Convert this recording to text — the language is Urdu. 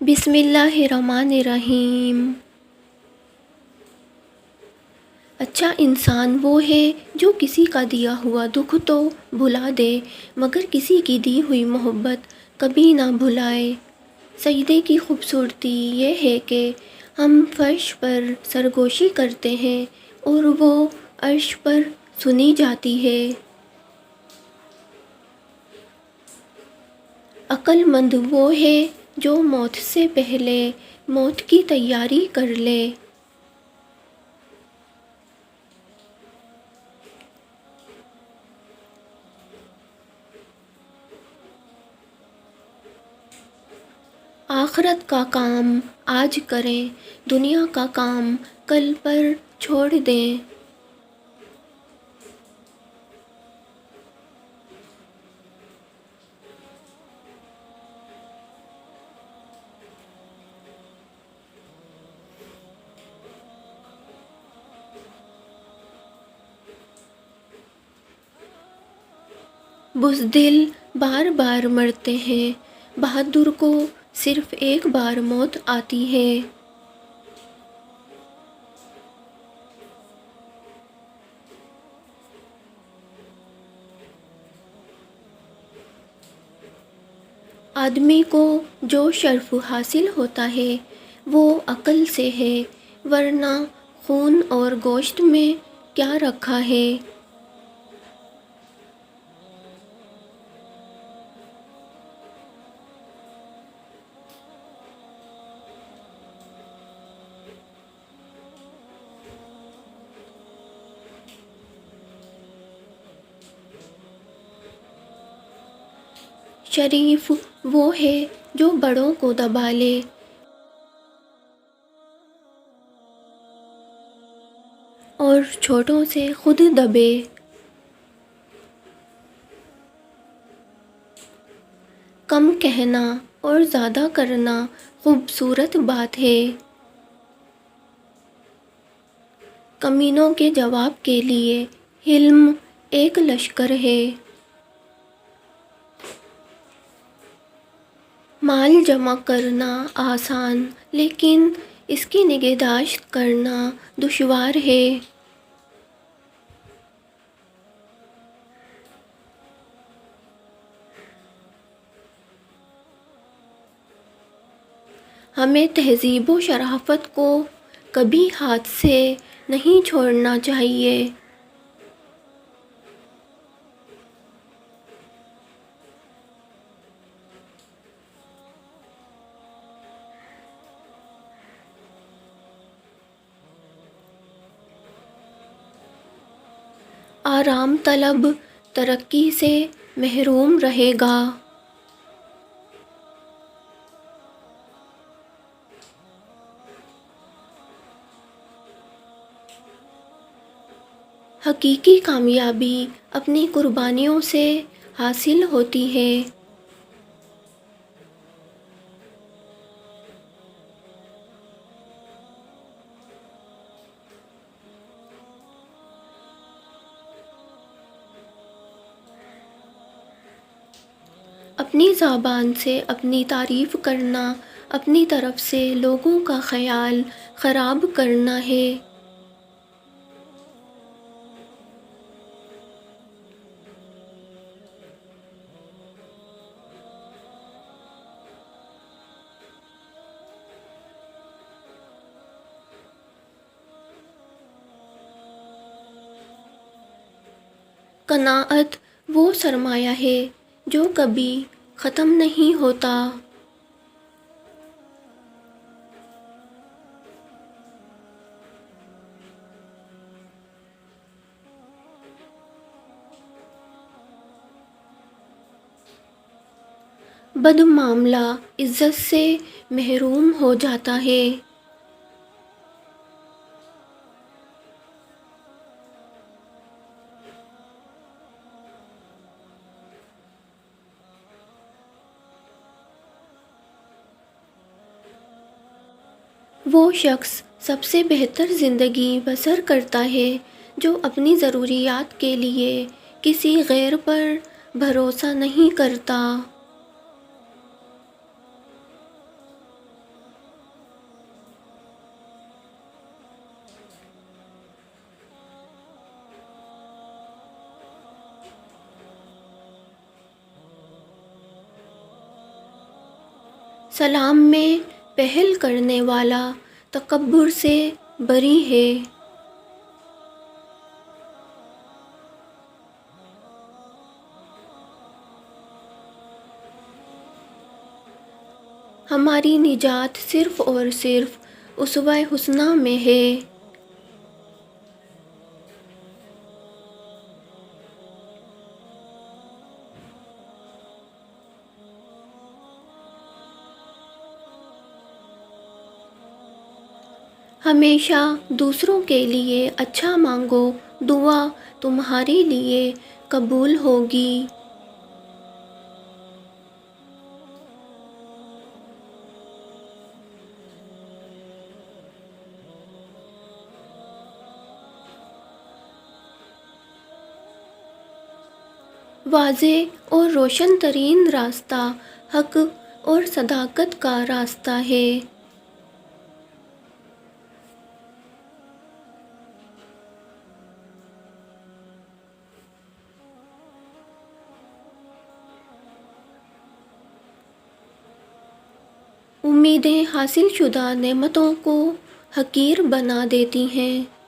بسم اللہ الرحمن الرحیم۔ اچھا انسان وہ ہے جو کسی کا دیا ہوا دکھ تو بھلا دے مگر کسی کی دی ہوئی محبت کبھی نہ بھلائے۔ سجدے کی خوبصورتی یہ ہے کہ ہم فرش پر سرگوشی کرتے ہیں اور وہ عرش پر سنی جاتی ہے۔ عقل مند وہ ہے جو موت سے پہلے موت کی تیاری کر لے۔ آخرت کا کام آج کریں، دنیا کا کام کل پر چھوڑ دیں۔ بزدل بار بار مرتے ہیں، بہادر کو صرف ایک بار موت آتی ہے۔ آدمی کو جو شرف حاصل ہوتا ہے وہ عقل سے ہے، ورنہ خون اور گوشت میں کیا رکھا ہے۔ شریف وہ ہے جو بڑوں کو دبا لے اور چھوٹوں سے خود دبے۔ کم کہنا اور زیادہ کرنا خوبصورت بات ہے۔ کمینوں کے جواب کے لیے حلم ایک لشکر ہے۔ مال جمع کرنا آسان لیکن اس کی نگہداشت کرنا دشوار ہے۔ ہمیں تہذیب و شرافت کو کبھی ہاتھ سے نہیں چھوڑنا چاہیے۔ آرام طلب ترقی سے محروم رہے گا۔ حقیقی کامیابی اپنی قربانیوں سے حاصل ہوتی ہے۔ اپنی زبان سے اپنی تعریف کرنا اپنی طرف سے لوگوں کا خیال خراب کرنا ہے۔ قناعت وہ سرمایہ ہے جو کبھی ختم نہیں ہوتا۔ بد معاملہ عزت سے محروم ہو جاتا ہے۔ وہ شخص سب سے بہتر زندگی بسر کرتا ہے جو اپنی ضروریات کے لیے کسی غیر پر بھروسہ نہیں کرتا۔ سلام میں پہل کرنے والا تکبر سے بری ہے۔ ہماری نجات صرف اور صرف اسوہ حسنہ میں ہے۔ ہمیشہ دوسروں کے لیے اچھا مانگو، دعا تمہارے لیے قبول ہوگی۔ واضح اور روشن ترین راستہ حق اور صداقت کا راستہ ہے۔ امیدیں حاصل شدہ نعمتوں کو حقیر بنا دیتی ہیں۔